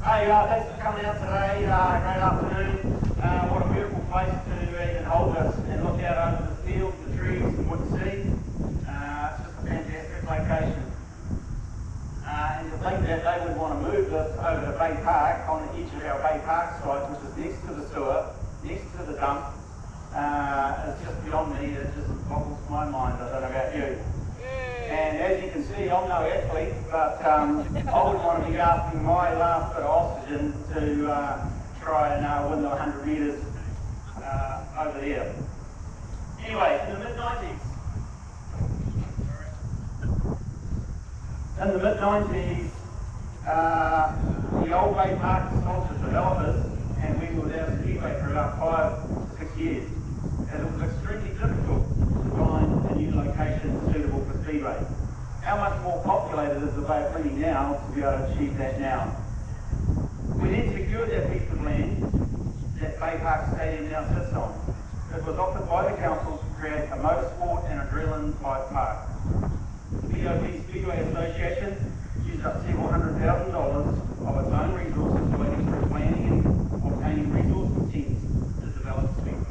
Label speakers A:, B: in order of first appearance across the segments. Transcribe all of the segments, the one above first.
A: Hey, thanks for coming out today. Great afternoon. What a beautiful place to even hold us and look out over the fields, the trees, and what you see. It's just a fantastic location. And to think that they would want to move this over to Baypark on the edge of our Baypark site, which is next to the sewer, next to the dump, it's just beyond me. It just boggles my mind. I don't know about you. And as you can see, I'm no athlete, but I wouldn't want to be gasping my last bit of oxygen to try and win the 100 metres over there. Anyway, in the mid-90s, the old Baypark sold to developers, and we were without a speedway for about 5 to 6 years. And it was extremely difficult to find a new location suitable for speedway. How much more populated is the Bay of Plenty now to be able to achieve that now? We then secured that piece of land that Baypark Stadium now sits on. It was offered by the council to create a motorsport and adrenaline type park. The BOP Speedway Association used up several $100,000 of its own resources relating to planning and obtaining resource consents to develop the speedway.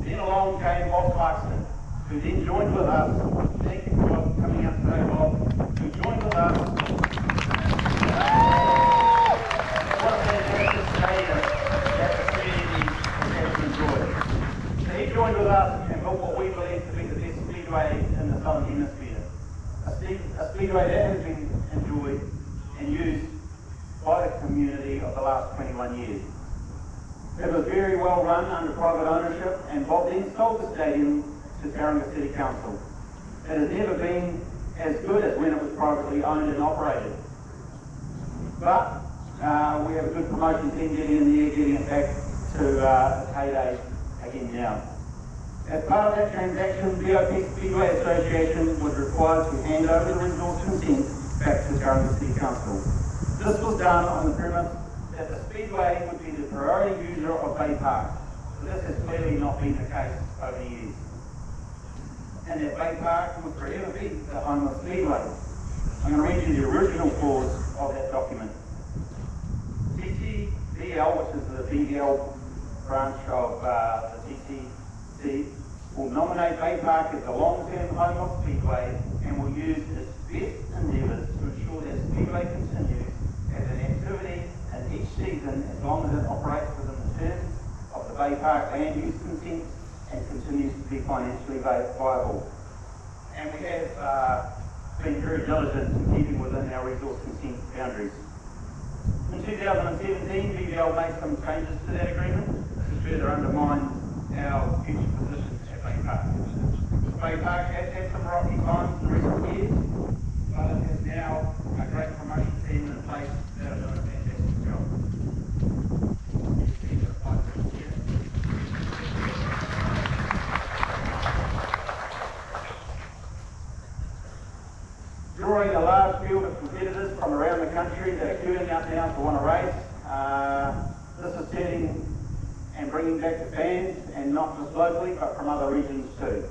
A: Then along came Bob Clarkson, who then joined with us. Thank you for coming out today, Bob. Who joined with us. What a fantastic stadium that the community has enjoyed. So he joined with us and built what we believe to be the best speedway in the Southern Hemisphere. A speedway that has been enjoyed and used by the community of the last 21 years. It was very well run under private ownership, and Bob then sold the stadium to Tauranga City Council. It has never been as good as when it was privately owned and operated. But we have a good promotion team getting in there, getting it back to its heyday again now. As part of that transaction, the BOP Speedway Association was required to hand over the resource consent back to Tauranga City Council. This was done on the premise that the Speedway would be the priority user of Baypark. So this has clearly not been the case over the years. And that Baypark would forever be the home of Speedway. I'm going to read you the original clause of that document. TTBL, which is the BBL branch of the TTC, will nominate Baypark as the long-term home of Speedway and will use its best endeavours to ensure that Speedway continues as an activity in each season as long as it operates within the terms of the Baypark land use consent and continues to be financially viable. And we have been very diligent in keeping within our resource consent boundaries. In 2017, BBL made some changes to that agreement to further undermine our future position at Baypark. Baypark has had some rocky times in recent years, but it has now a great promotion team in place that are doing a fantastic job. Drawing a large field of competitors from around the country that are queuing up now to want to race. This is turning and bringing back the fans, and not just locally, but from other regions too.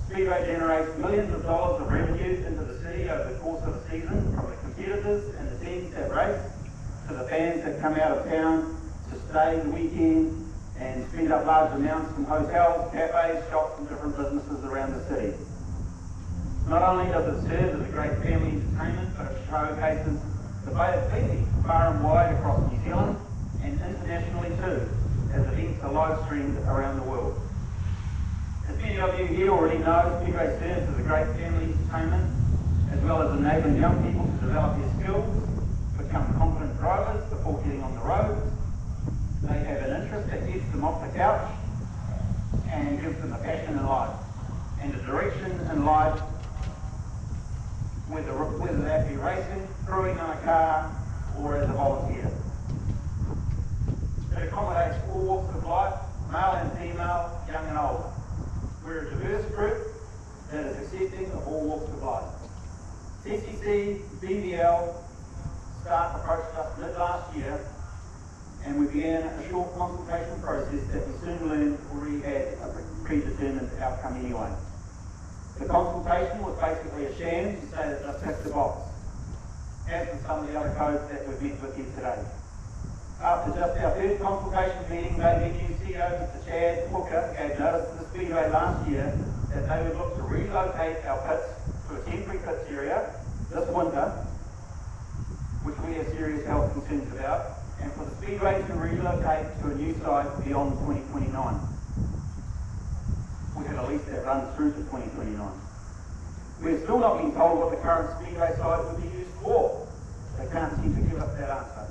A: Speedway generates millions of dollars of revenue into the city over the course of a season, from the competitors and the teams that race, to the fans that come out of town to stay the weekend and spend up large amounts in hotels, cafes, shops and different businesses around the city. Not only does it serve as a great family entertainment, but it showcases the Bay of Plenty far and wide across New Zealand and internationally too, as events are live streamed around the world. As many of you here already know, Speedway serves as a great family entertainment, as well as enabling young people to develop their skills, become confident drivers before getting on the road. They have an interest that gets them off the couch and gives them a passion in life and a direction in life, whether that be racing, crewing on a car, or as a volunteer. It accommodates all walks of life, male and female, young and old. We're a diverse group that is accepting of all walks of life. TCC, BBL staff approached us mid last year, and we began a short consultation process that we soon learned already had a predetermined outcome anyway. The consultation was basically a sham to say that just tick the box. as with some of the other codes that we've met with here today. After just our first consultation meeting, Baypark CEO Mr. Chad Hooker gave notice to the Speedway last year that they would look to relocate our pits to a temporary pits area this winter, which we have serious health concerns about, and for the Speedway to relocate to a new site beyond 2029. We have a lease that runs through to 2029. We have still not been told what the current Speedway site would be used for. They can't seem to give us that answer.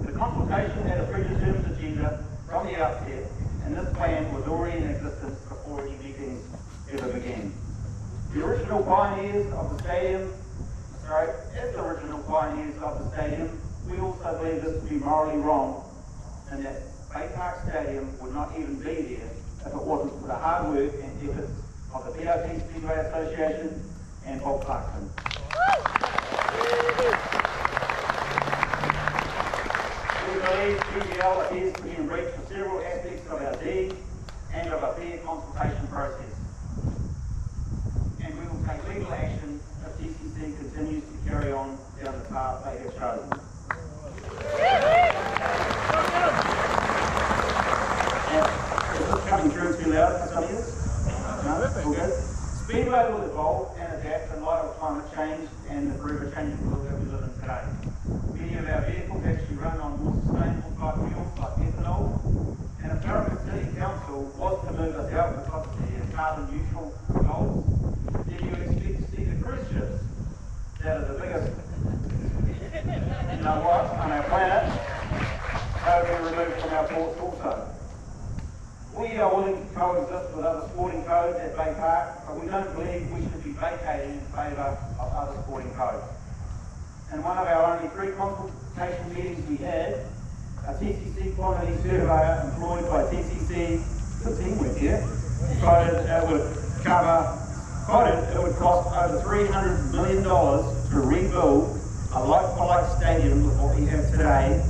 A: The consultation had a predetermined agenda from the outset, and this plan was already in existence before any meetings ever began. The original pioneers of the stadium, as the original pioneers of the stadium, we also believe this to be morally wrong, and that Baypark Stadium would not even be there if it wasn't for the hard work and efforts of the BRT Speedway Association and Bob Clarkson. We believe BBL appears to be in breach for several aspects of our deed and of a fair consultation process. And we will take legal action if TCC continues to carry on down the path they have chosen. Is this coming through too loud for some of you? No? All good? Speedway will evolve and adapt in light of climate change and the forever changing world that we live in today. Many of our vehicles actually run on more sustainable type fuels like ethanol, and if Tauranga City Council was to move us out because of their carbon neutral goals, then you expect to see the cruise ships that are the biggest, you know what, on our planet, they'll be removed from our ports also. We are willing to coexist with other sporting codes at Baypark, but we don't believe we should be vacating in favour of other sporting codes. In one of our only 3 consultation meetings we had, a TCC quantity surveyor employed by TCC, the teamwork here, quoted it would cost over $300 million to rebuild a like-for-like stadium with what we have today,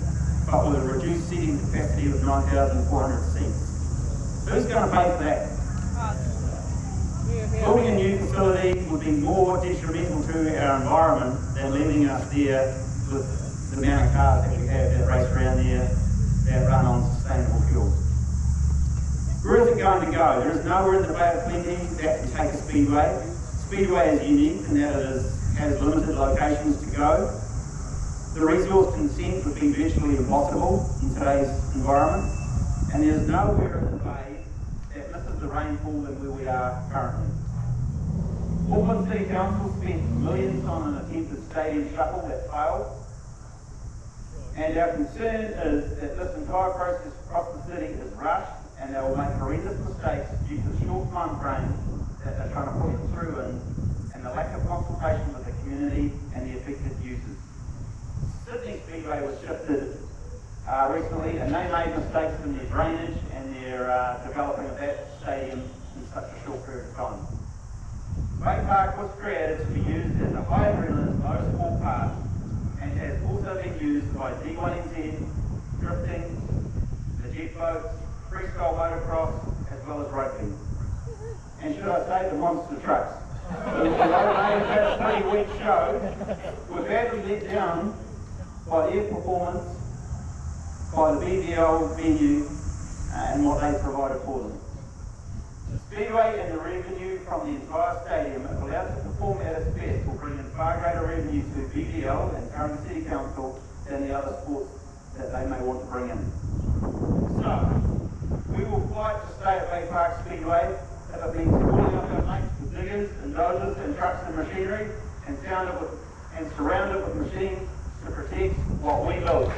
A: but with a reduced seating capacity of 9,400 seats. Who's going to pay for that? Building a new facility would be more detrimental to our environment than leaving us there with the amount of cars that we have that race around there that run on sustainable fuels. Where is it going to go? There is nowhere in the Bay of Plenty that can take a Speedway. Speedway is unique in that it has limited locations to go. The resource consent would be virtually impossible in today's environment, and there's nowhere in the Bay that misses the rainfall than where we are currently. Auckland City Council spent millions on an attempted stadium shuffle that failed, and our concern is that this entire process across the city is rushed, and they will make horrendous mistakes due to the short time frame that they're trying to push it through in, and the lack of consultation with the community and the affected users. Sydney Speedway was shifted recently, and they made mistakes in their drainage and their developing of that stadium in such a short period of time. Baypark was created to be used as a high adrenaline, low sport park, and has also been used by D1NZ, drifting, the jet boats, freestyle motocross, as well as rugby. And should I say, the monster trucks. Although they have had a pretty weak show, we're badly let down by their performance, by the BBL venue, and what they provided for them. Speedway and the revenue from the entire stadium, if allowed to perform at its best, will bring in far greater revenue to BBL and Tauranga City Council than the other sports that they may want to bring in. So, we will fight to stay at Baypark Speedway if it means calling up our mates with diggers and dozers and trucks and machinery and surround it with machines to protect what we build.